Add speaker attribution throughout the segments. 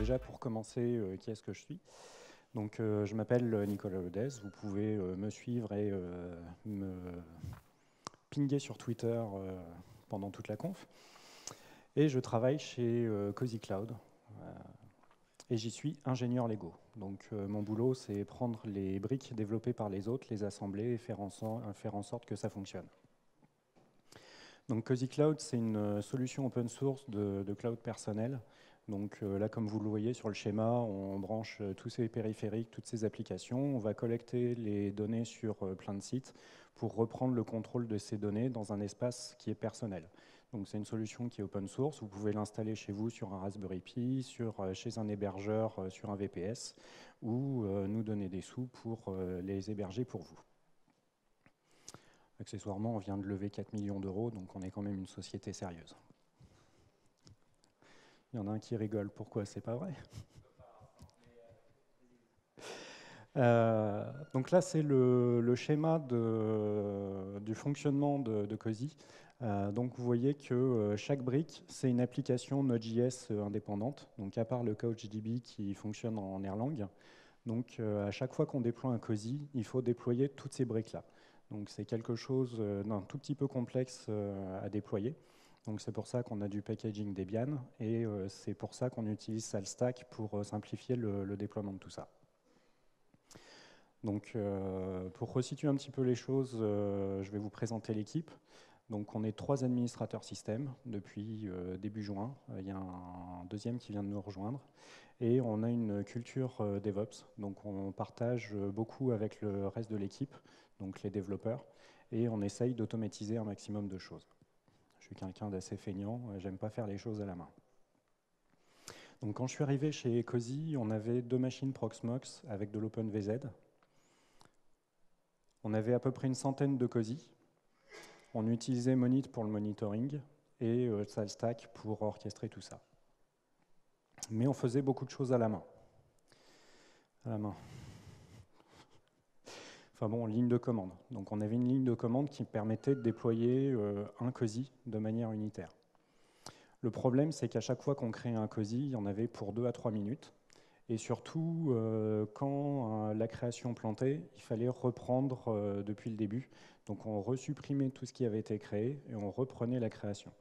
Speaker 1: déjà, pour commencer, qui est-ce que je suis? Donc, je m'appelle Nicolas Lodez. Vous pouvez me suivre et me pinguer sur Twitter pendant toute la conf. Et je travaille chez Cozy Cloud. Et j'y suis ingénieur Lego. Donc, mon boulot, c'est prendre les briques développées par les autres, les assembler et faire en sorte que ça fonctionne. Donc, Cozy Cloud, c'est une solution open source de cloud personnel. Donc là, comme vous le voyez sur le schéma, on branche tous ces périphériques, toutes ces applications. On va collecter les données sur plein de sites pour reprendre le contrôle de ces données dans un espace qui est personnel. Donc c'est une solution qui est open source. Vous pouvez l'installer chez vous sur un Raspberry Pi, chez un hébergeur, sur un VPS, ou nous donner des sous pour les héberger pour vous. Accessoirement, on vient de lever 4 millions d'euros, donc on est quand même une société sérieuse. Il y en a un qui rigole, pourquoi? C'est pas vrai. Donc là, c'est le schéma du fonctionnement de Cozy. Donc vous voyez que chaque brique, c'est une application Node.js indépendante, donc à part le CouchDB qui fonctionne en Erlang. Donc à chaque fois qu'on déploie un Cozy, il faut déployer toutes ces briques-là. Donc c'est quelque chose d'un tout petit peu complexe à déployer. Donc c'est pour ça qu'on a du packaging Debian et c'est pour ça qu'on utilise SalStack pour simplifier le déploiement de tout ça. Donc pour resituer un petit peu les choses, je vais vous présenter l'équipe. Donc on est 3 administrateurs système depuis début juin. Il y a un deuxième qui vient de nous rejoindre. Et on a une culture DevOps. Donc on partage beaucoup avec le reste de l'équipe, donc les développeurs. Et on essaye d'automatiser un maximum de choses. Je suis quelqu'un d'assez feignant, j'aime pas faire les choses à la main. Donc quand je suis arrivé chez Cozy, on avait 2 machines Proxmox avec de l'OpenVZ. On avait à peu près une centaine de Cozy. On utilisait Monit pour le monitoring et SalStack pour orchestrer tout ça. Mais on faisait beaucoup de choses à la main. Enfin bon, ligne de commande. Donc on avait une ligne de commande qui permettait de déployer un Cozy de manière unitaire. Le problème, c'est qu'à chaque fois qu'on créait un Cozy, il y en avait pour 2 à 3 minutes. Et surtout, quand la création plantait, il fallait reprendre depuis le début. Donc on resupprimait tout ce qui avait été créé et on reprenait la création.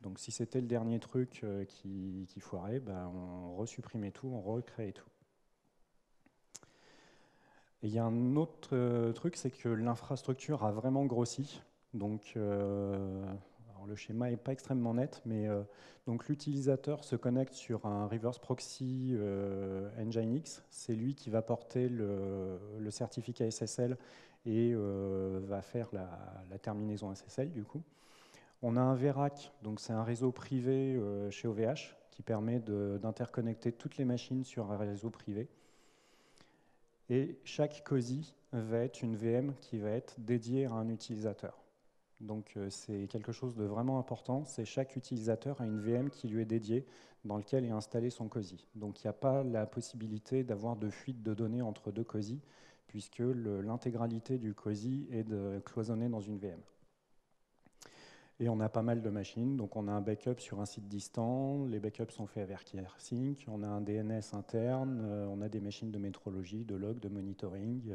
Speaker 1: Donc si c'était le dernier truc qui foirait, ben, on resupprimait tout, on recréait tout. Et il y a un autre truc, c'est que l'infrastructure a vraiment grossi. Donc alors le schéma n'est pas extrêmement net, mais donc l'utilisateur se connecte sur un reverse proxy Nginx. C'est lui qui va porter le certificat SSL et va faire la terminaison SSL du coup. On a un VRAC, donc c'est un réseau privé chez OVH qui permet d'interconnecter toutes les machines sur un réseau privé. Et chaque Cozy va être une VM qui va être dédiée à un utilisateur. Donc c'est quelque chose de vraiment important, c'est chaque utilisateur a une VM qui lui est dédiée dans laquelle est installé son Cozy. Donc il n'y a pas la possibilité d'avoir de fuite de données entre 2 Cozy, puisque l'intégralité du Cozy est cloisonnée dans une VM. Et on a pas mal de machines, donc on a un backup sur un site distant, les backups sont faits avec AirSync, on a un DNS interne, on a des machines de métrologie, de log, de monitoring,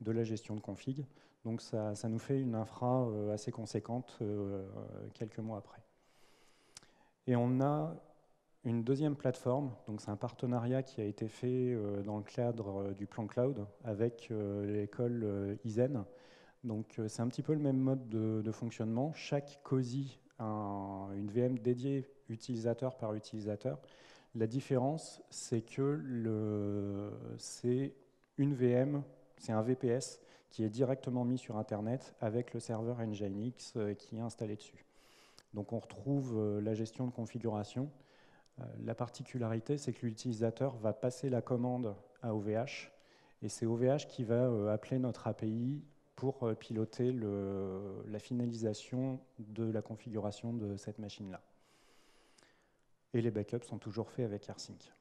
Speaker 1: de la gestion de config. Donc ça nous fait une infra assez conséquente quelques mois après. Et on a une deuxième plateforme, donc c'est un partenariat qui a été fait dans le cadre du plan cloud avec l'école ISEN. Donc c'est un petit peu le même mode de fonctionnement. Chaque Cozy a une VM dédiée utilisateur par utilisateur. La différence, c'est que c'est une VM, c'est un VPS qui est directement mis sur Internet avec le serveur Nginx qui est installé dessus. Donc on retrouve la gestion de configuration. La particularité, c'est que l'utilisateur va passer la commande à OVH et c'est OVH qui va appeler notre API pour piloter la finalisation de la configuration de cette machine-là. Et les backups sont toujours faits avec AirSync.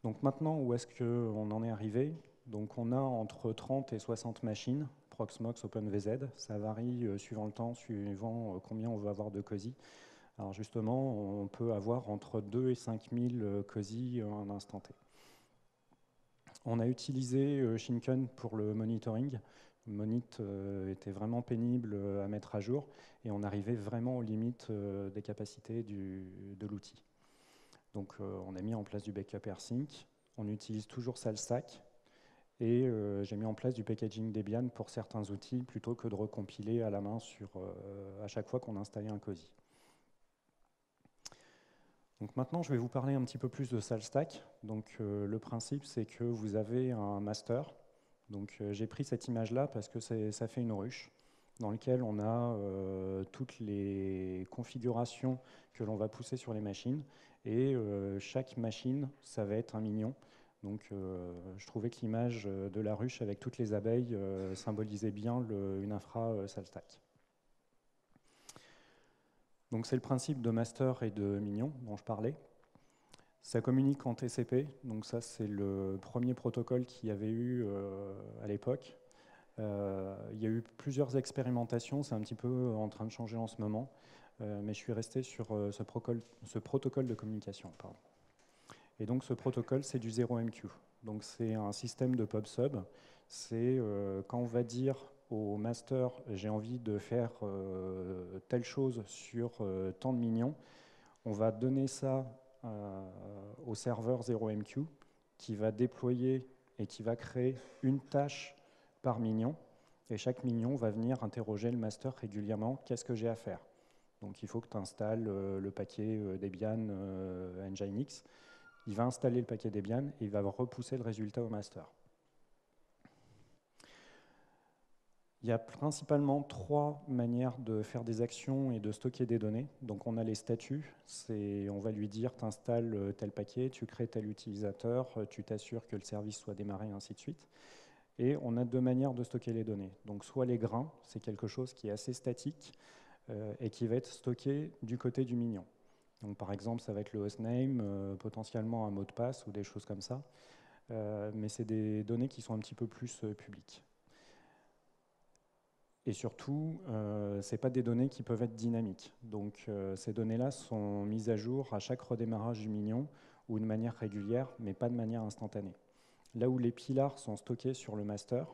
Speaker 1: Donc maintenant, où est-ce qu'on en est arrivé? Donc on a entre 30 et 60 machines, Proxmox, OpenVZ. Ça varie suivant le temps, suivant combien on veut avoir de Cozy. Alors justement, on peut avoir entre 2 et 5 000 COSI en instant T. On a utilisé Shinken pour le monitoring. Monit était vraiment pénible à mettre à jour et on arrivait vraiment aux limites des capacités de l'outil. Donc on a mis en place du backup AirSync, on utilise toujours SalStack et j'ai mis en place du packaging Debian pour certains outils plutôt que de recompiler à la main à chaque fois qu'on installait un COSI. Donc maintenant, je vais vous parler un petit peu plus de SalStack. Donc le principe, c'est que vous avez un master. Donc j'ai pris cette image-là parce que ça fait une ruche dans laquelle on a toutes les configurations que l'on va pousser sur les machines. Et chaque machine, ça va être un mignon. Donc je trouvais que l'image de la ruche avec toutes les abeilles symbolisait bien une infra SalStack. Donc c'est le principe de master et de mignon dont je parlais. Ça communique en TCP, donc ça c'est le premier protocole qu'il y avait eu à l'époque. Il y a eu plusieurs expérimentations, c'est un petit peu en train de changer en ce moment, mais je suis resté sur ce protocole de communication. Pardon. Et donc ce protocole c'est du 0MQ. Donc c'est un système de pub-sub. C'est quand on va dire au master j'ai envie de faire telle chose sur tant de millions, on va donner ça au serveur 0MQ qui va déployer et qui va créer une tâche par mignon. Et chaque mignon va venir interroger le master régulièrement. Qu'est-ce que j'ai à faire? Donc il faut que tu installes le paquet Debian Nginx. Il va installer le paquet Debian et il va repousser le résultat au master. Il y a principalement 3 manières de faire des actions et de stocker des données. Donc on a les statuts, on va lui dire tu installes tel paquet, tu crées tel utilisateur, tu t'assures que le service soit démarré, ainsi de suite. Et on a 2 manières de stocker les données. Donc soit les grains, c'est quelque chose qui est assez statique et qui va être stocké du côté du mignon. Donc par exemple, ça va être le hostname, potentiellement un mot de passe ou des choses comme ça. Mais c'est des données qui sont un petit peu plus publiques. Et surtout, ce n'est pas des données qui peuvent être dynamiques. Donc ces données-là sont mises à jour à chaque redémarrage du mignon ou de manière régulière, mais pas de manière instantanée. Là où les pilars sont stockés sur le master,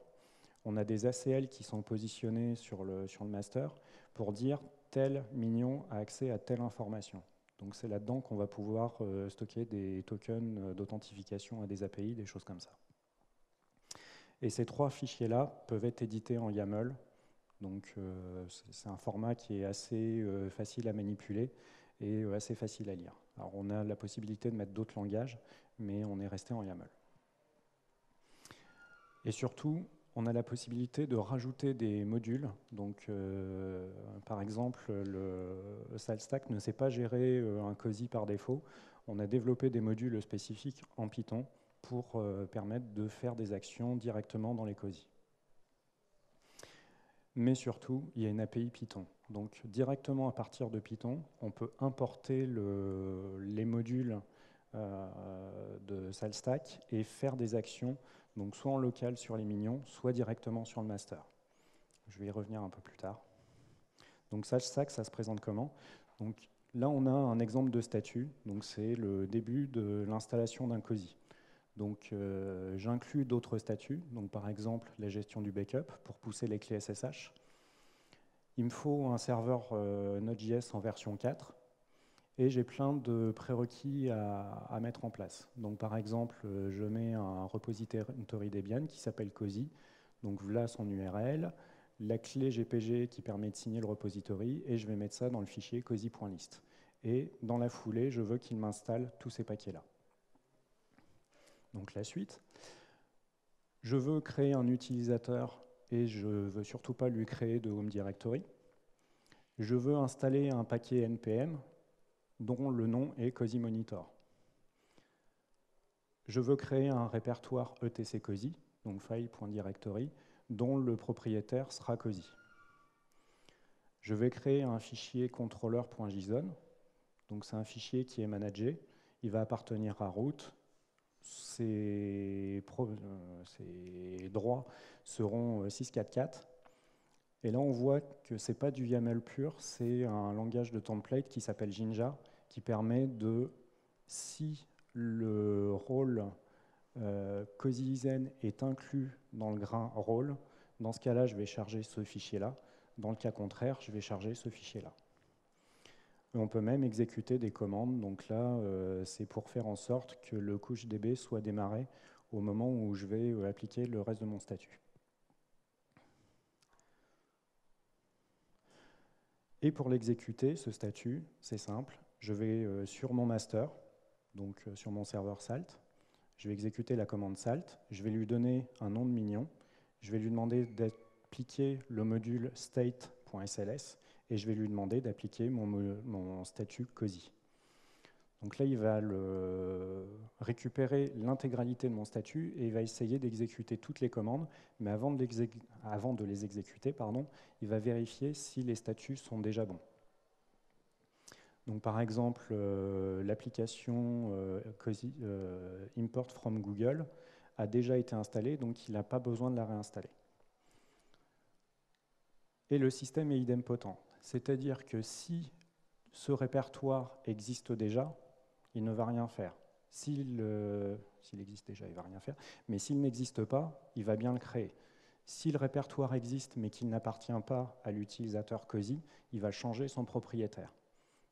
Speaker 1: on a des ACL qui sont positionnés sur le master pour dire tel mignon a accès à telle information. Donc c'est là-dedans qu'on va pouvoir stocker des tokens d'authentification à des API, des choses comme ça. Et ces 3 fichiers-là peuvent être édités en YAML. Donc c'est un format qui est assez facile à manipuler et assez facile à lire. Alors on a la possibilité de mettre d'autres langages, mais on est resté en YAML. Et surtout, on a la possibilité de rajouter des modules. Donc par exemple, le SalStack ne sait pas gérer un COSI par défaut. On a développé des modules spécifiques en Python pour permettre de faire des actions directement dans les COSI. Mais surtout, il y a une API Python. Donc directement à partir de Python, on peut importer les modules de SalStack et faire des actions, donc soit en local sur les mignons, soit directement sur le master. Je vais y revenir un peu plus tard. Donc SalStack, ça se présente comment? Donc là, on a un exemple de statut. Donc c'est le début de l'installation d'un COSI. Donc j'inclus d'autres statuts, donc par exemple la gestion du backup pour pousser les clés SSH. Il me faut un serveur Node.js en version 4 et j'ai plein de prérequis à mettre en place. Donc par exemple, je mets un repository Debian qui s'appelle COSI, donc là son URL, la clé GPG qui permet de signer le repository et je vais mettre ça dans le fichier cosi.list. Et dans la foulée, je veux qu'il m'installe tous ces paquets-là. Donc la suite, je veux créer un utilisateur et je ne veux surtout pas lui créer de home directory. Je veux installer un paquet NPM dont le nom est COSI Monitor. Je veux créer un répertoire etc COSI, donc file.directory, dont le propriétaire sera COSI. Je vais créer un fichier controller.json, donc c'est un fichier qui est managé, il va appartenir à root. Ses droits seront 644 Et là, on voit que ce n'est pas du YAML pur, c'est un langage de template qui s'appelle Jinja, qui permet de, si le rôle CozyIzen est inclus dans le grain rôle, dans ce cas-là, je vais charger ce fichier-là. Dans le cas contraire, je vais charger ce fichier-là. On peut même exécuter des commandes. Donc là, c'est pour faire en sorte que le CouchDB soit démarré au moment où je vais appliquer le reste de mon statut. Et pour l'exécuter, ce statut, c'est simple. Je vais sur mon master, donc sur mon serveur salt. Je vais exécuter la commande salt. Je vais lui donner un nom de mignon. Je vais lui demander d'appliquer le module state.sls et je vais lui demander d'appliquer mon statut COSI. Donc là, il va récupérer l'intégralité de mon statut et il va essayer d'exécuter toutes les commandes, mais avant de les exécuter, il va vérifier si les statuts sont déjà bons. Donc par exemple, l'application COSI Import from Google a déjà été installée, donc il n'a pas besoin de la réinstaller. Et le système est idempotent, c'est-à-dire que si ce répertoire existe déjà, il ne va rien faire. S'il existe déjà, il ne va rien faire, mais s'il n'existe pas, il va bien le créer. Si le répertoire existe mais qu'il n'appartient pas à l'utilisateur COSI, il va changer son propriétaire.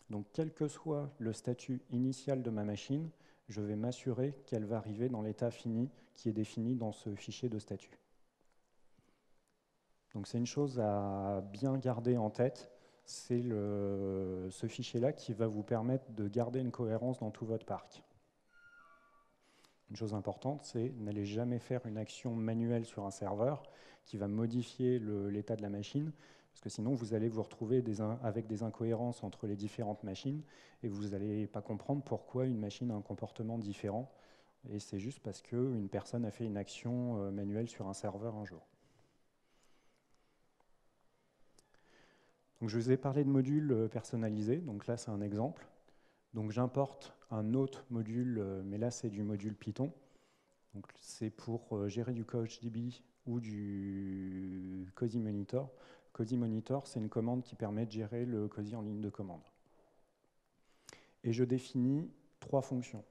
Speaker 1: Donc quel que soit le statut initial de ma machine, je vais m'assurer qu'elle va arriver dans l'état fini qui est défini dans ce fichier de statut. Donc c'est une chose à bien garder en tête, c'est ce fichier-là qui va vous permettre de garder une cohérence dans tout votre parc. Une chose importante, c'est n'allez jamais faire une action manuelle sur un serveur qui va modifier l'état de la machine, parce que sinon vous allez vous retrouver avec des incohérences entre les différentes machines et vous n'allez pas comprendre pourquoi une machine a un comportement différent. Et c'est juste parce qu'une personne a fait une action manuelle sur un serveur un jour. Donc, je vous ai parlé de modules personnalisés, donc là c'est un exemple. Donc j'importe un autre module, mais là c'est du module Python. Donc c'est pour gérer du CouchDB ou du Cozy Monitor. Cozy Monitor, c'est une commande qui permet de gérer le Cozy en ligne de commande. Et je définis 3 fonctions.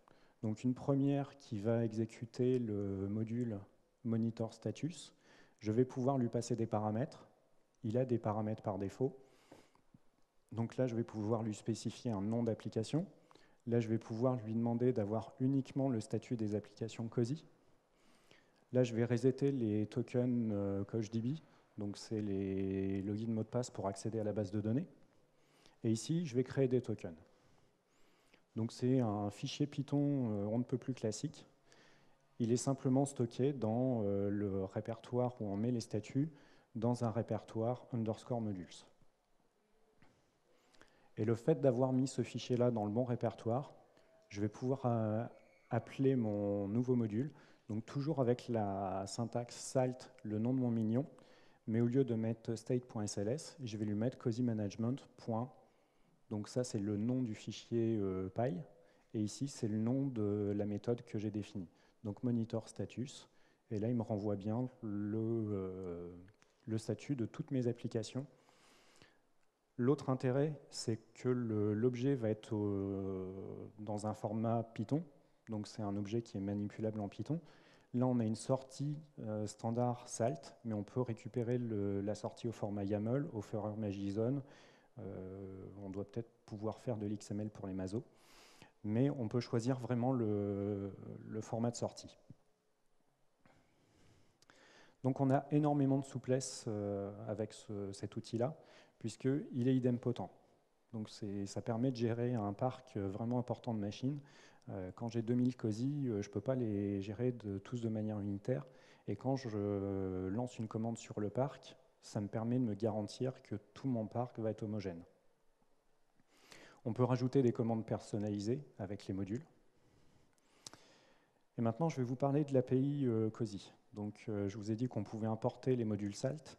Speaker 1: Donc une première qui va exécuter le module Monitor Status. Je vais pouvoir lui passer des paramètres. Il a des paramètres par défaut. Donc là, je vais pouvoir lui spécifier un nom d'application. Là, je vais pouvoir lui demander d'avoir uniquement le statut des applications COSI. Là, je vais resetter les tokens CouchDB. Donc, c'est les logins mots de passe pour accéder à la base de données. Et ici, je vais créer des tokens. Donc, c'est un fichier Python on ne peut plus classique. Il est simplement stocké dans le répertoire où on met les statuts, dans un répertoire underscore modules. Et le fait d'avoir mis ce fichier-là dans le bon répertoire, je vais pouvoir appeler mon nouveau module, donc toujours avec la syntaxe salt, le nom de mon mignon, mais au lieu de mettre state.sls, je vais lui mettre cozymanagement. Donc ça, c'est le nom du fichier py, et ici, c'est le nom de la méthode que j'ai définie. Donc monitor status, et là, il me renvoie bien le statut de toutes mes applications. L'autre intérêt, c'est que l'objet va être dans un format Python, donc c'est un objet qui est manipulable en Python. Là, on a une sortie standard salt, mais on peut récupérer la sortie au format YAML, au format JSON. On doit peut-être pouvoir faire de l'XML pour les MASO, mais on peut choisir vraiment le format de sortie. Donc on a énormément de souplesse avec cet outil-là, puisqu'il est idempotent. Donc ça permet de gérer un parc vraiment important de machines. Quand j'ai 2000 COSI, je ne peux pas les gérer tous de manière unitaire. Et quand je lance une commande sur le parc, ça me permet de me garantir que tout mon parc va être homogène. On peut rajouter des commandes personnalisées avec les modules. Et maintenant, je vais vous parler de l'API COSI. Donc, je vous ai dit qu'on pouvait importer les modules SALT.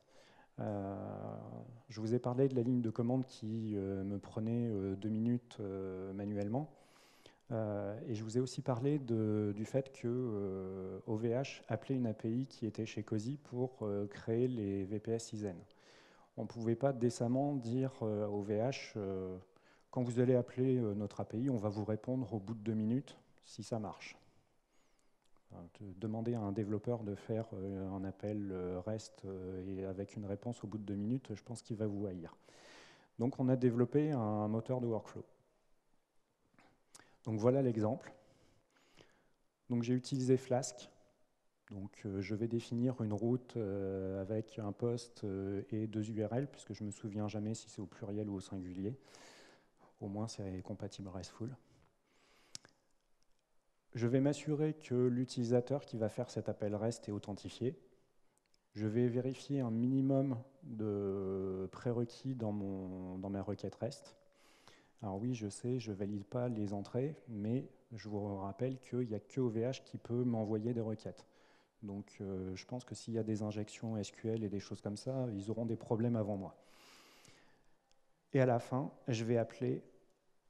Speaker 1: Je vous ai parlé de la ligne de commande qui me prenait 2 minutes manuellement. Et je vous ai aussi parlé du fait que OVH appelait une API qui était chez COSI pour créer les VPS ISEN. on ne pouvait pas décemment dire au VH, quand vous allez appeler notre API, on va vous répondre au bout de 2 minutes si ça marche. Demander à un développeur de faire un appel REST et avec une réponse au bout de 2 minutes, je pense qu'il va vous haïr. Donc on a développé un moteur de workflow. Donc voilà l'exemple. Donc j'ai utilisé Flask. Donc je vais définir une route avec un post et 2 URL, puisque je ne me souviens jamais si c'est au pluriel ou au singulier. Au moins c'est compatible RESTful. Je vais m'assurer que l'utilisateur qui va faire cet appel REST est authentifié. Je vais vérifier un minimum de prérequis dans ma requête REST. Alors oui, je sais, je ne valide pas les entrées, mais je vous rappelle qu'il n'y a que OVH qui peut m'envoyer des requêtes. Donc je pense que s'il y a des injections SQL et des choses comme ça, ils auront des problèmes avant moi. Et à la fin, je vais appeler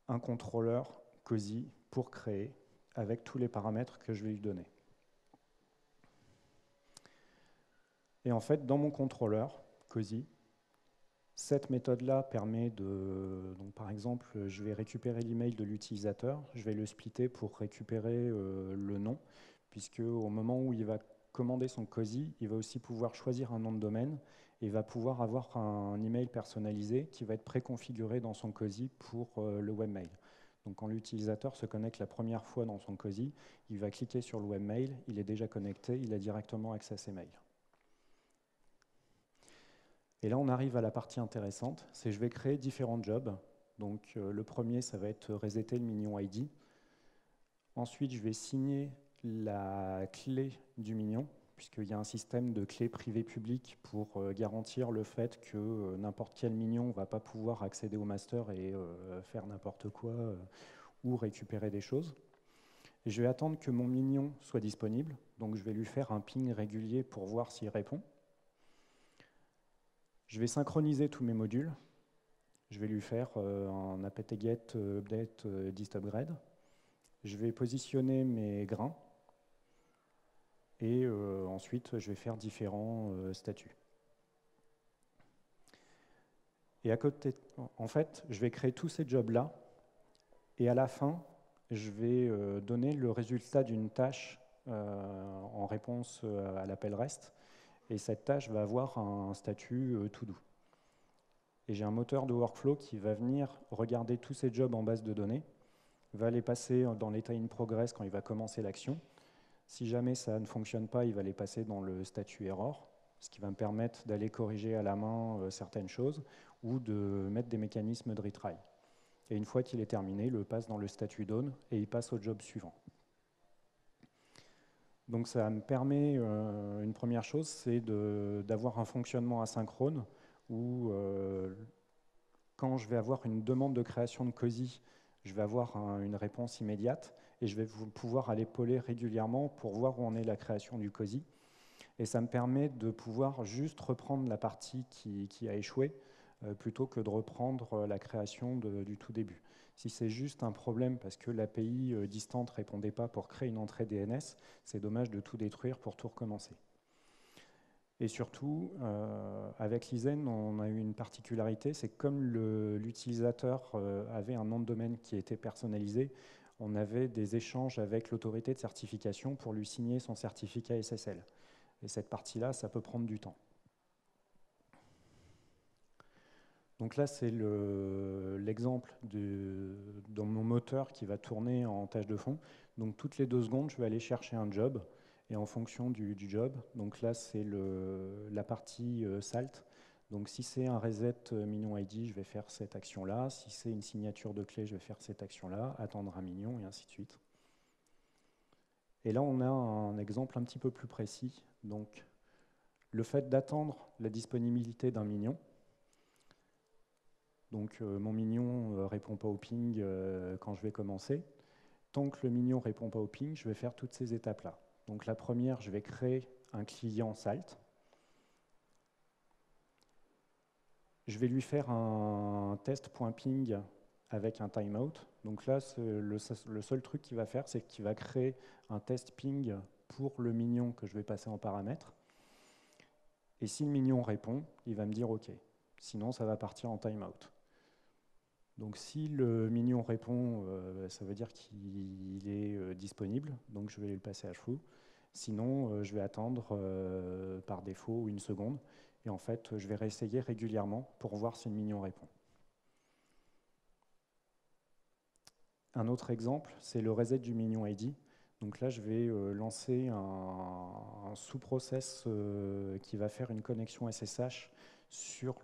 Speaker 1: un contrôleur COSI pour créer avec tous les paramètres que je vais lui donner. Et en fait, dans mon contrôleur COSI, cette méthode-là permet de... Donc, par exemple, je vais récupérer l'email de l'utilisateur, je vais le splitter pour récupérer le nom, puisque au moment où il va commander son COSI, il va aussi pouvoir choisir un nom de domaine et va pouvoir avoir un email personnalisé qui va être préconfiguré dans son COSI pour le webmail. Donc quand l'utilisateur se connecte la première fois dans son COSI, il va cliquer sur le webmail, il est déjà connecté, il a directement accès à ses mails. Et là, on arrive à la partie intéressante, c'est que je vais créer différents jobs. Donc le premier, ça va être resetter le mignon ID. Ensuite, je vais signer la clé du mignon, puisqu'il y a un système de clés privées-publiques pour garantir le fait que n'importe quel mignon ne va pas pouvoir accéder au master et faire n'importe quoi ou récupérer des choses. Et je vais attendre que mon mignon soit disponible, donc je vais lui faire un ping régulier pour voir s'il répond. Je vais synchroniser tous mes modules. Je vais lui faire un apt-get update dist upgrade. Je vais positionner mes grains. Et ensuite, je vais faire différents statuts. Et à côté, en fait, je vais créer tous ces jobs-là. Et à la fin, je vais donner le résultat d'une tâche en réponse à l'appel REST. Et cette tâche va avoir un statut to-do. Et j'ai un moteur de workflow qui va venir regarder tous ces jobs en base de données, va les passer dans l'état in progress quand il va commencer l'action. Si jamais ça ne fonctionne pas, il va les passer dans le statut error, ce qui va me permettre d'aller corriger à la main certaines choses ou de mettre des mécanismes de retry. Et une fois qu'il est terminé, il le passe dans le statut done et il passe au job suivant. Donc ça me permet, une première chose, c'est d'avoir un fonctionnement asynchrone où quand je vais avoir une demande de création de COSI, je vais avoir une réponse immédiate et je vais pouvoir aller poller régulièrement pour voir où en est la création du COSI. Et ça me permet de pouvoir juste reprendre la partie qui a échoué plutôt que de reprendre la création du tout début. Si c'est juste un problème parce que l'API distante ne répondait pas pour créer une entrée DNS, c'est dommage de tout détruire pour tout recommencer. Et surtout, avec Lysen, on a eu une particularité, c'est que comme l'utilisateur avait un nom de domaine qui était personnalisé, on avait des échanges avec l'autorité de certification pour lui signer son certificat SSL. Et cette partie-là, ça peut prendre du temps. Donc là, c'est l'exemple dans mon moteur qui va tourner en tâche de fond. Donc toutes les 2 secondes, je vais aller chercher un job. Et en fonction du job, donc là, c'est la partie salt. Donc si c'est un reset mignon ID, je vais faire cette action-là. Si c'est une signature de clé, je vais faire cette action-là, attendre un mignon, et ainsi de suite. Et là, on a un exemple un petit peu plus précis. Donc, le fait d'attendre la disponibilité d'un mignon. Donc, mon mignon ne répond pas au ping quand je vais commencer. Tant que le mignon ne répond pas au ping, je vais faire toutes ces étapes-là. Donc, la première, je vais créer un client salt. Je vais lui faire un test.ping avec un timeout. Donc là, le seul truc qu'il va faire, c'est qu'il va créer un test ping pour le mignon que je vais passer en paramètre. Et si le mignon répond, il va me dire OK. sinon ça va partir en timeout. Donc si le mignon répond, ça veut dire qu'il est disponible, donc je vais le passer à true. Sinon, je vais attendre par défaut 1 seconde, et en fait, je vais réessayer régulièrement pour voir si le mignon répond. Un autre exemple, c'est le reset du mignon ID. Donc là, je vais lancer un sous-process qui va faire une connexion SSH sur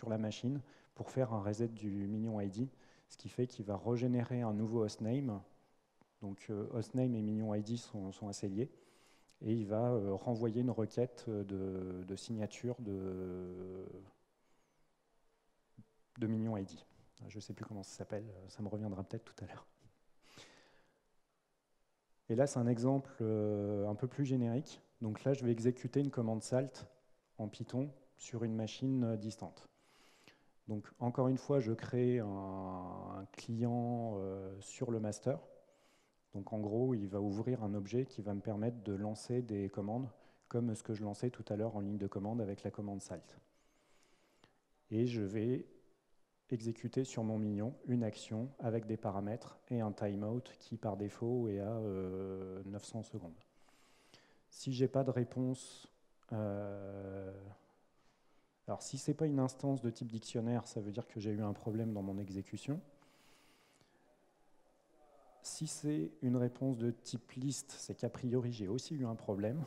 Speaker 1: la machine pour faire un reset du mignon ID, ce qui fait qu'il va régénérer un nouveau hostname. Donc hostname et mignon ID sont assez liés. Et il va renvoyer une requête de signature de mignon ID. Je ne sais plus comment ça s'appelle, ça me reviendra peut-être tout à l'heure. Et là, c'est un exemple un peu plus générique. Donc là, je vais exécuter une commande salt en Python sur une machine distante. Donc encore une fois, je crée un client sur le master. Donc en gros, il va ouvrir un objet qui va me permettre de lancer des commandes, comme ce que je lançais tout à l'heure en ligne de commande avec la commande salt. Et je vais exécuter sur mon mignon une action avec des paramètres et un timeout qui par défaut est à 900 secondes. Si j'ai pas de réponse, alors si c'est pas une instance de type dictionnaire, ça veut dire que j'ai eu un problème dans mon exécution. Si c'est une réponse de type list, c'est qu'a priori j'ai aussi eu un problème.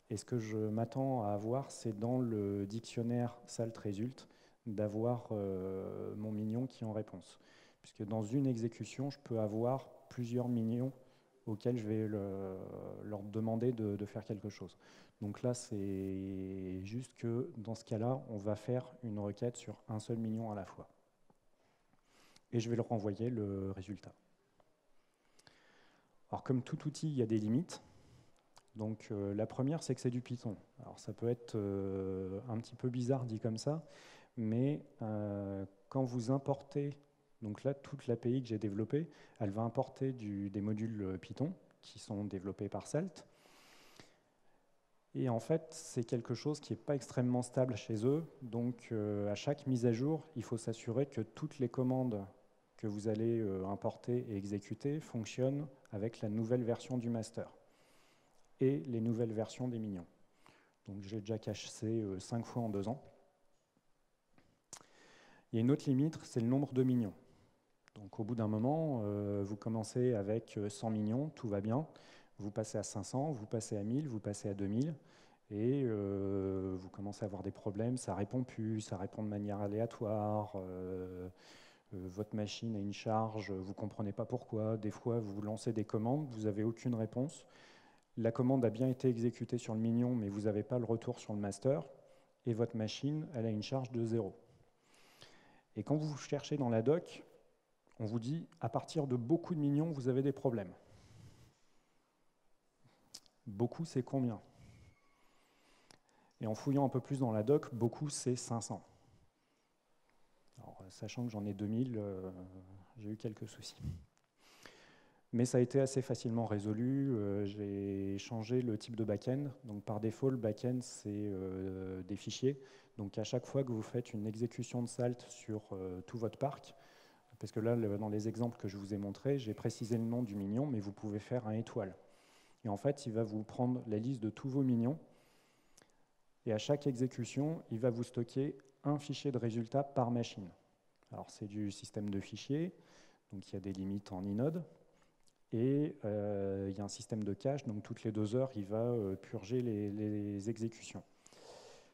Speaker 1: Et ce que je m'attends à avoir, c'est dans le dictionnaire salt-result d'avoir mon mignon qui est en réponse. Puisque dans une exécution, je peux avoir plusieurs mignons auxquels je vais leur demander de faire quelque chose. Donc là, c'est juste que dans ce cas-là, on va faire une requête sur un seul mignon à la fois. Et je vais leur renvoyer le résultat. Alors comme tout outil, il y a des limites. Donc la première, c'est que c'est du Python. Alors ça peut être un petit peu bizarre dit comme ça, mais quand vous importez, donc là, toute l'API que j'ai développée, elle va importer des modules Python qui sont développés par Salt. Et en fait, c'est quelque chose qui n'est pas extrêmement stable chez eux. Donc à chaque mise à jour, il faut s'assurer que toutes les commandes que vous allez importer et exécuter fonctionnent avec la nouvelle version du master et les nouvelles versions des mignons. Donc j'ai déjà caché 5 fois en 2 ans. Il y a une autre limite, c'est le nombre de mignons. Donc au bout d'un moment, vous commencez avec 100 mignons, tout va bien. Vous passez à 500, vous passez à 1000, vous passez à 2000, et vous commencez à avoir des problèmes, ça répond plus, ça répond de manière aléatoire, votre machine a une charge, vous ne comprenez pas pourquoi. Des fois, vous lancez des commandes, vous n'avez aucune réponse. La commande a bien été exécutée sur le mignon, mais vous n'avez pas le retour sur le master, et votre machine, elle a une charge de 0. Et quand vous cherchez dans la doc, on vous dit, à partir de beaucoup de mignons, vous avez des problèmes. Beaucoup, c'est combien? Et en fouillant un peu plus dans la doc, beaucoup, c'est 500. Alors, sachant que j'en ai 2000, j'ai eu quelques soucis. Mais ça a été assez facilement résolu. J'ai changé le type de back-end. Donc par défaut, le back-end, c'est des fichiers. Donc à chaque fois que vous faites une exécution de salt sur tout votre parc, parce que là, dans les exemples que je vous ai montrés, j'ai précisé le nom du mignon, mais vous pouvez faire un étoile. Et en fait, il va vous prendre la liste de tous vos mignons. Et à chaque exécution, il va vous stocker un fichier de résultat par machine. Alors c'est du système de fichiers, donc il y a des limites en inode. Et il y a un système de cache, donc toutes les 2 heures, il va purger les exécutions.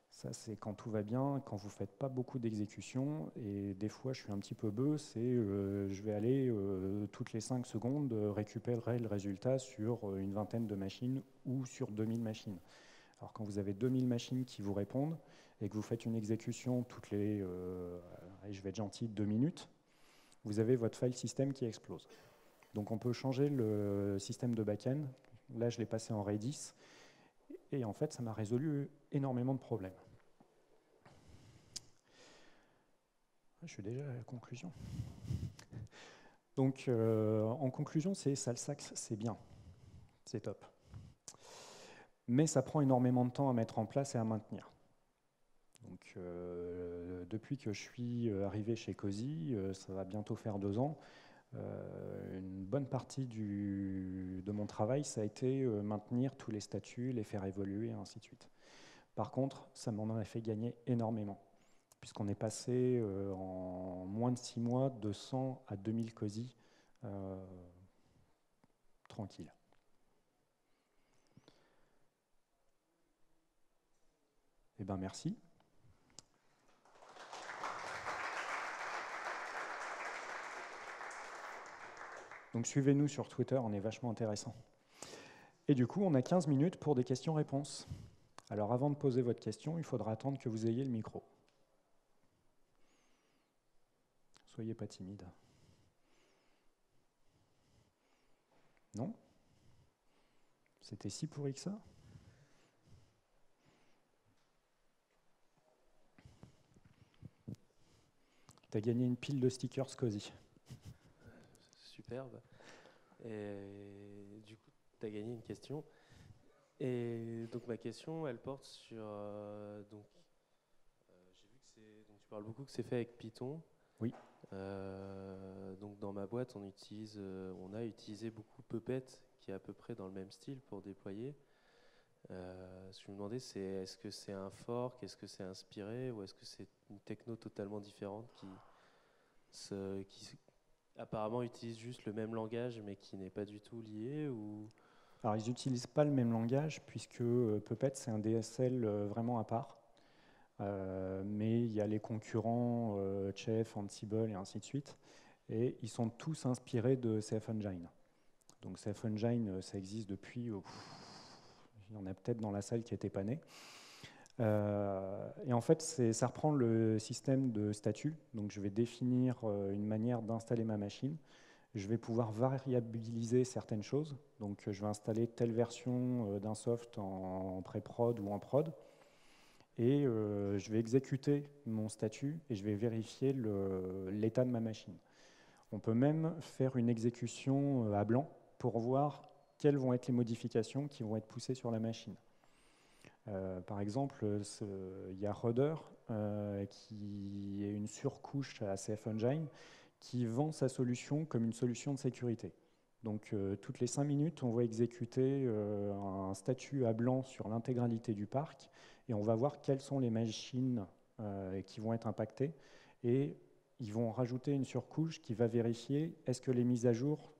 Speaker 1: Ça, c'est quand tout va bien, quand vous ne faites pas beaucoup d'exécutions. Et des fois, je suis un petit peu bœuf, c'est je vais aller toutes les 5 secondes récupérer le résultat sur une vingtaine de machines ou sur 2000 machines. Alors quand vous avez 2000 machines qui vous répondent et que vous faites une exécution toutes les, je vais être gentil, 2 minutes, vous avez votre file system qui explose. Donc on peut changer le système de back-end. Là, je l'ai passé en Redis. Et en fait, ça m'a résolu énormément de problèmes. Je suis déjà à la conclusion. Donc, en conclusion, c'est Salsax, c'est bien. C'est top. Mais ça prend énormément de temps à mettre en place et à maintenir. Donc, depuis que je suis arrivé chez Cozy, ça va bientôt faire 2 ans, une bonne partie de mon travail, ça a été maintenir tous les statuts, les faire évoluer, et ainsi de suite. Par contre, ça m'en a fait gagner énormément, puisqu'on est passé en moins de 6 mois de 100 à 2000 Cozy tranquille. Eh bien, merci. Donc suivez-nous sur Twitter, on est vachement intéressant. Et du coup, on a 15 minutes pour des questions-réponses. Alors avant de poser votre question, il faudra attendre que vous ayez le micro. Soyez pas timide. Non? C'était si pourri que ça? Tu as gagné une pile de stickers Cozy.
Speaker 2: Superbe. Et du coup, tu as gagné une question. Et donc ma question, elle porte sur... j'ai vu que donc tu parles beaucoup que c'est fait avec Python.
Speaker 1: Oui.
Speaker 2: Donc dans ma boîte, on a utilisé beaucoup Puppet, qui est à peu près dans le même style pour déployer. Ce que je me demandais, c'est est-ce que c'est un fork, est-ce que c'est inspiré, ou est-ce que c'est une techno totalement différente qui apparemment utilise juste le même langage, mais qui n'est pas du tout lié ou...
Speaker 1: Alors, ils n'utilisent pas le même langage, puisque Puppet, c'est un DSL vraiment à part. Mais il y a les concurrents, Chef, Ansible et ainsi de suite. Et ils sont tous inspirés de CF Engine. Donc CF Engine, ça existe depuis... il y en a peut-être dans la salle qui n'étaient pas nés. Et en fait, ça reprend le système de statut. Donc je vais définir une manière d'installer ma machine. Je vais pouvoir variabiliser certaines choses. Donc je vais installer telle version d'un soft en pré-prod ou en prod. Et je vais exécuter mon statut et je vais vérifier l'état de ma machine. On peut même faire une exécution à blanc pour voir quelles vont être les modifications qui vont être poussées sur la machine. Par exemple, il y a Rudder, qui est une surcouche à CF Engine, qui vend sa solution comme une solution de sécurité. Donc, toutes les 5 minutes, on va exécuter un statut à blanc sur l'intégralité du parc, et on va voir quelles sont les machines qui vont être impactées, et ils vont rajouter une surcouche qui va vérifier est-ce que les mises à jour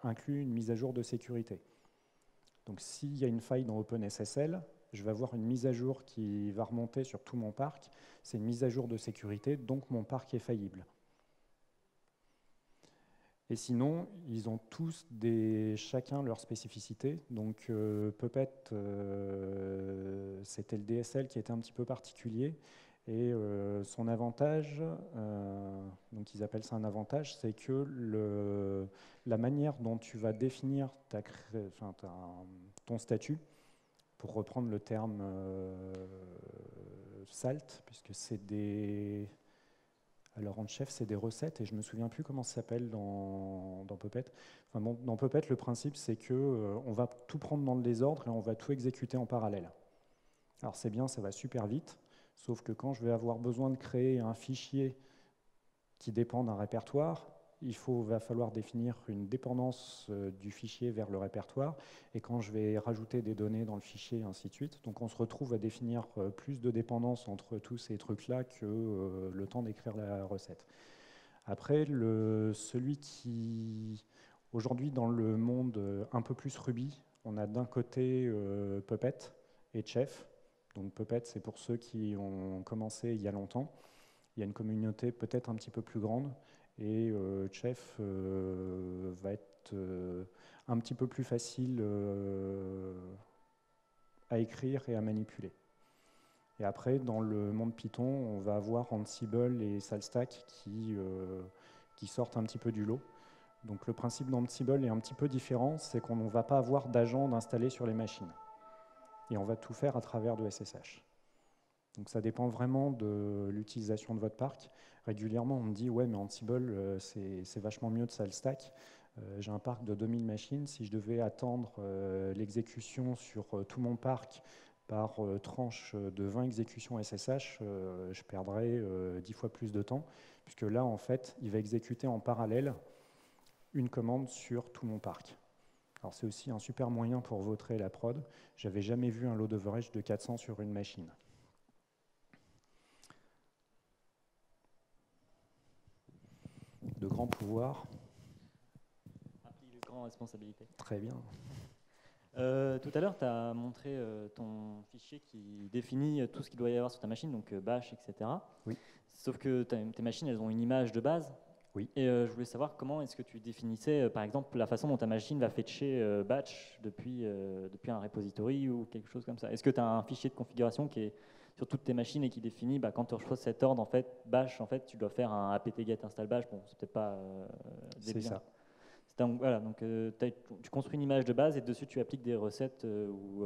Speaker 1: incluent une mise à jour de sécurité. Donc, s'il y a une faille dans OpenSSL, je vais avoir une mise à jour qui va remonter sur tout mon parc. C'est une mise à jour de sécurité, donc mon parc est faillible. Et sinon, ils ont tous chacun leur spécificité. Donc Puppet, c'était le DSL qui était un petit peu particulier. Et son avantage, donc ils appellent ça un avantage, c'est que la manière dont tu vas définir ton statut, pour reprendre le terme SALT, puisque c'est des... Alors en chef, c'est des recettes, et je ne me souviens plus comment ça s'appelle dans Puppet. Enfin, bon, dans Puppet, le principe, c'est qu'on va tout prendre dans le désordre et on va tout exécuter en parallèle. Alors c'est bien, ça va super vite, sauf que quand je vais avoir besoin de créer un fichier qui dépend d'un répertoire, va falloir définir une dépendance du fichier vers le répertoire, et quand je vais rajouter des données dans le fichier, et ainsi de suite. Donc on se retrouve à définir plus de dépendance entre tous ces trucs-là que le temps d'écrire la recette. Après, celui qui... Aujourd'hui, dans le monde un peu plus Ruby, on a d'un côté Puppet et Chef. Donc Puppet, c'est pour ceux qui ont commencé il y a longtemps. Il y a une communauté peut-être un petit peu plus grande. Et Chef va être un petit peu plus facile à écrire et à manipuler. Et après, dans le monde Python, on va avoir Ansible et Saltstack qui sortent un petit peu du lot. Donc le principe d'Ansible est un petit peu différent, c'est qu'on ne va pas avoir d'agents installés sur les machines. Et on va tout faire à travers de SSH. Donc ça dépend vraiment de l'utilisation de votre parc. Régulièrement, on me dit « Ouais, mais Ansible, c'est vachement mieux de Saltstack. J'ai un parc de 2000 machines. Si je devais attendre l'exécution sur tout mon parc par tranche de 20 exécutions SSH, je perdrais 10 fois plus de temps, puisque là, en fait, il va exécuter en parallèle une commande sur tout mon parc. Alors c'est aussi un super moyen pour vautrer la prod. J'avais jamais vu un load overage de 400 sur une machine. De grands pouvoirs.
Speaker 3: Implique de grandes responsabilités.
Speaker 1: Très bien.
Speaker 3: Tout à l'heure, tu as montré ton fichier qui définit tout ce qu'il doit y avoir sur ta machine, donc bash, etc.
Speaker 1: Oui.
Speaker 3: Sauf que tes machines, elles ont une image de base.
Speaker 1: Oui.
Speaker 3: Et je voulais savoir comment est-ce que tu définissais, par exemple, la façon dont ta machine va fetcher batch depuis un repository ou quelque chose comme ça. Est-ce que tu as un fichier de configuration qui est sur toutes tes machines et qui définit, quand tu reçois cet ordre, en fait, bash, en fait, tu dois faire un apt-get install bash. Bon, c'est peut-être pas
Speaker 1: C'est ça.
Speaker 3: donc, voilà, donc tu construis une image de base et dessus tu appliques des recettes ou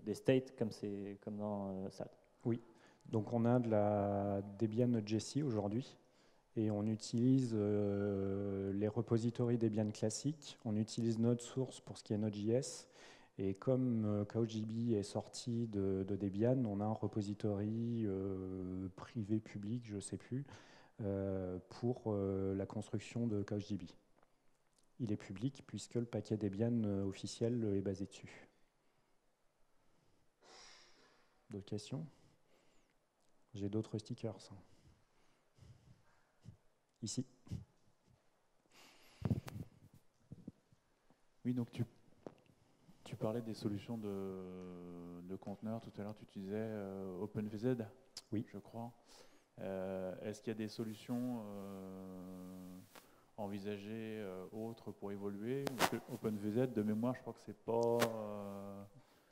Speaker 3: des states comme dans SAT.
Speaker 1: Oui, donc on a de la Debian Jessie aujourd'hui et on utilise les repositories Debian classiques, on utilise Node-Source pour ce qui est Node.js et comme CouchDB est sorti de Debian, on a un repository privé public, je ne sais plus, pour la construction de CouchDB. Il est public puisque le paquet Debian officiel est basé dessus. D'autres questions? J'ai d'autres stickers. Ici.
Speaker 4: Oui, donc tu parlais des solutions de conteneurs. Tout à l'heure, tu utilisais OpenVZ,
Speaker 1: oui.
Speaker 4: Je crois. Est-ce qu'il y a des solutions envisagées autres pour évoluer? OpenVZ, de mémoire, je crois que c'est pas...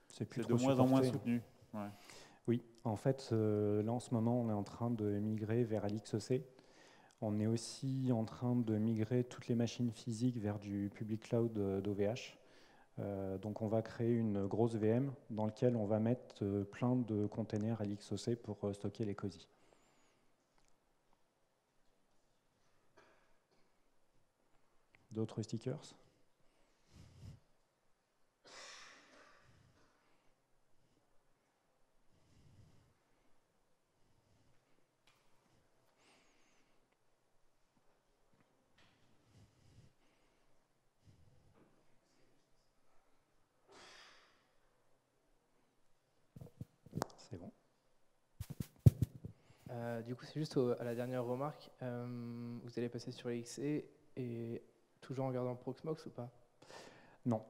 Speaker 1: c'est
Speaker 4: de moins en moins soutenu. Ouais.
Speaker 1: Oui, en fait, là en ce moment, on est en train de migrer vers LXOC. On est aussi en train de migrer toutes les machines physiques vers du public cloud d'OVH. Donc on va créer une grosse VM dans laquelle on va mettre plein de containers LXOC pour stocker les COSI. D'autres stickers? C'est bon.
Speaker 5: Du coup, c'est juste à la dernière remarque. Vous allez passer sur XE et toujours en gardant Proxmox ou pas?
Speaker 1: Non.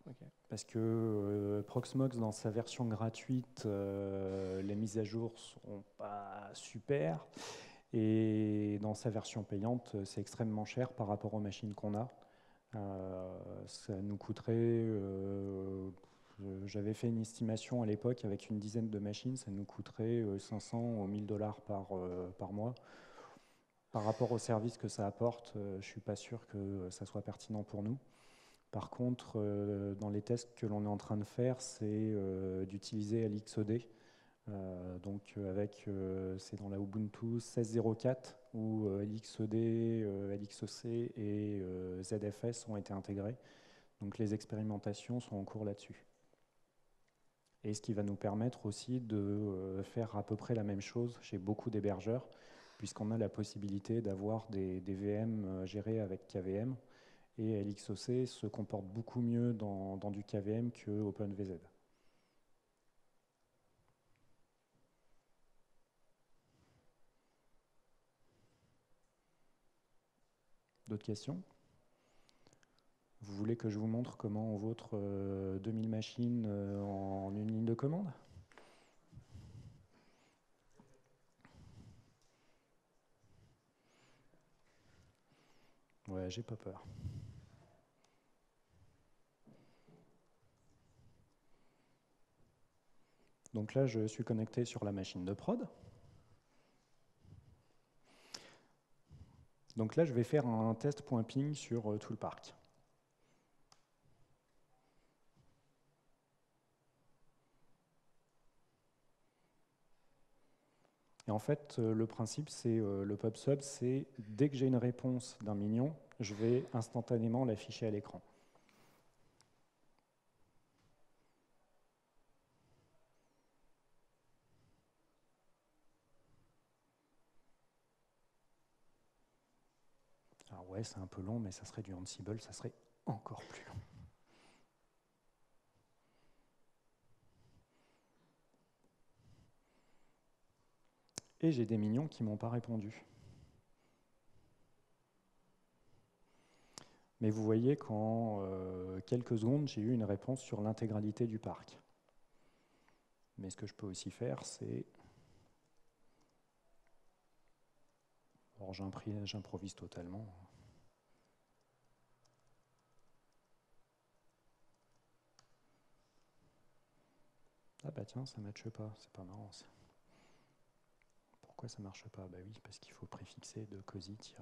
Speaker 5: Okay.
Speaker 1: Parce que Proxmox, dans sa version gratuite, les mises à jour sont pas super. Et dans sa version payante, c'est extrêmement cher par rapport aux machines qu'on a. Ça nous coûterait, j'avais fait une estimation à l'époque avec une dizaine de machines, ça nous coûterait 500 ou 1000 dollars par mois. Par rapport au service que ça apporte, je ne suis pas sûr que ça soit pertinent pour nous. Par contre, dans les tests que l'on est en train de faire, c'est d'utiliser LXOD. C'est dans la Ubuntu 16.04 où LXOD, LXOC et ZFS ont été intégrés. Donc les expérimentations sont en cours là-dessus. Et ce qui va nous permettre aussi de faire à peu près la même chose chez beaucoup d'hébergeurs, puisqu'on a la possibilité d'avoir des VM gérés avec KVM. Et LXOC se comporte beaucoup mieux dans du KVM que OpenVZ. D'autres questions? Vous voulez que je vous montre comment on vautre 2000 machines en une ligne de commande? Ouais, j'ai pas peur. Donc là, je suis connecté sur la machine de prod. Donc là, je vais faire un test.ping sur tout le parc. Et en fait, le principe, c'est le pub-sub, c'est dès que j'ai une réponse d'un mignon, je vais instantanément l'afficher à l'écran. ouais, c'est un peu long, mais ça serait du Ansible, ça serait encore plus long. Et j'ai des mignons qui ne m'ont pas répondu. Mais vous voyez qu'en quelques secondes, j'ai eu une réponse sur l'intégralité du parc. Mais ce que je peux aussi faire, c'est... Alors j'improvise totalement. Ah bah tiens, ça ne matche pas, c'est pas marrant ça. Pourquoi ça ne marche pas? Bah oui, parce qu'il faut préfixer de cosy-.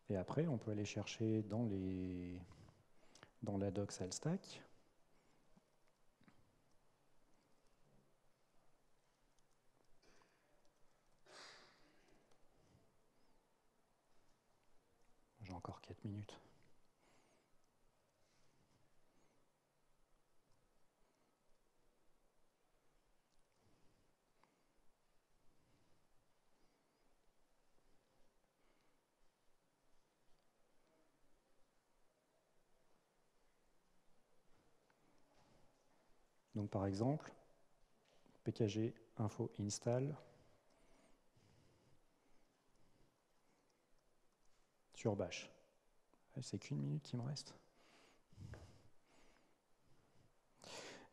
Speaker 1: Et après, on peut aller chercher dans la docs Alstack. J'ai encore 4 minutes. Donc par exemple, pkg info install sur bash. C'est qu'une minute qui me reste.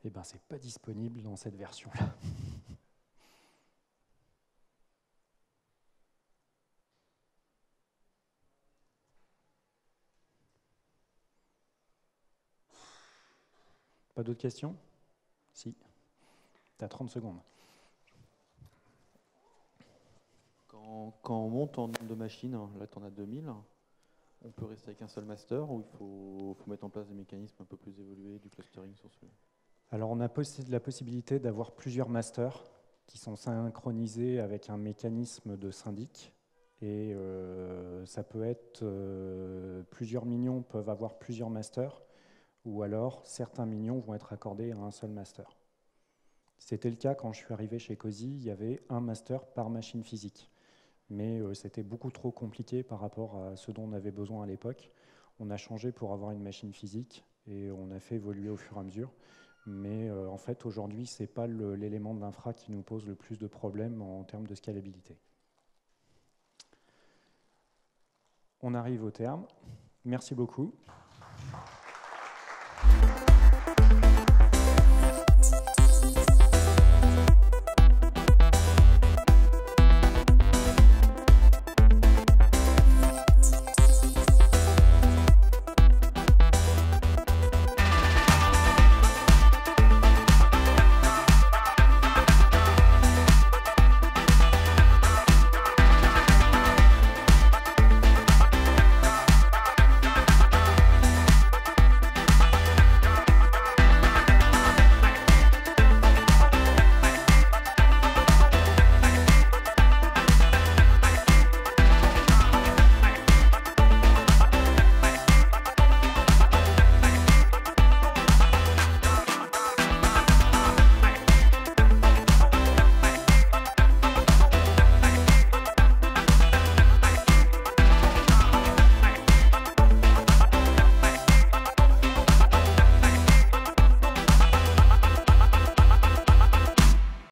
Speaker 1: Eh bien, c'est pas disponible dans cette version-là. Pas d'autres questions? Si. Tu as 30 secondes.
Speaker 4: Quand on monte en nombre de machines, là tu en as 2000, on peut rester avec un seul master ou il faut mettre en place des mécanismes un peu plus évolués, du clustering sur celui-là?
Speaker 1: Alors, on a la possibilité d'avoir plusieurs masters qui sont synchronisés avec un mécanisme de syndic. Et ça peut être plusieurs minions peuvent avoir plusieurs masters, ou alors certains minions vont être accordés à un seul master. C'était le cas quand je suis arrivé chez Cozy, il y avait un master par machine physique. Mais c'était beaucoup trop compliqué par rapport à ce dont on avait besoin à l'époque. On a changé pour avoir une machine physique et on a fait évoluer au fur et à mesure. Mais en fait, aujourd'hui, ce n'est pas l'élément de l'infra qui nous pose le plus de problèmes en termes de scalabilité. On arrive au terme. Merci beaucoup.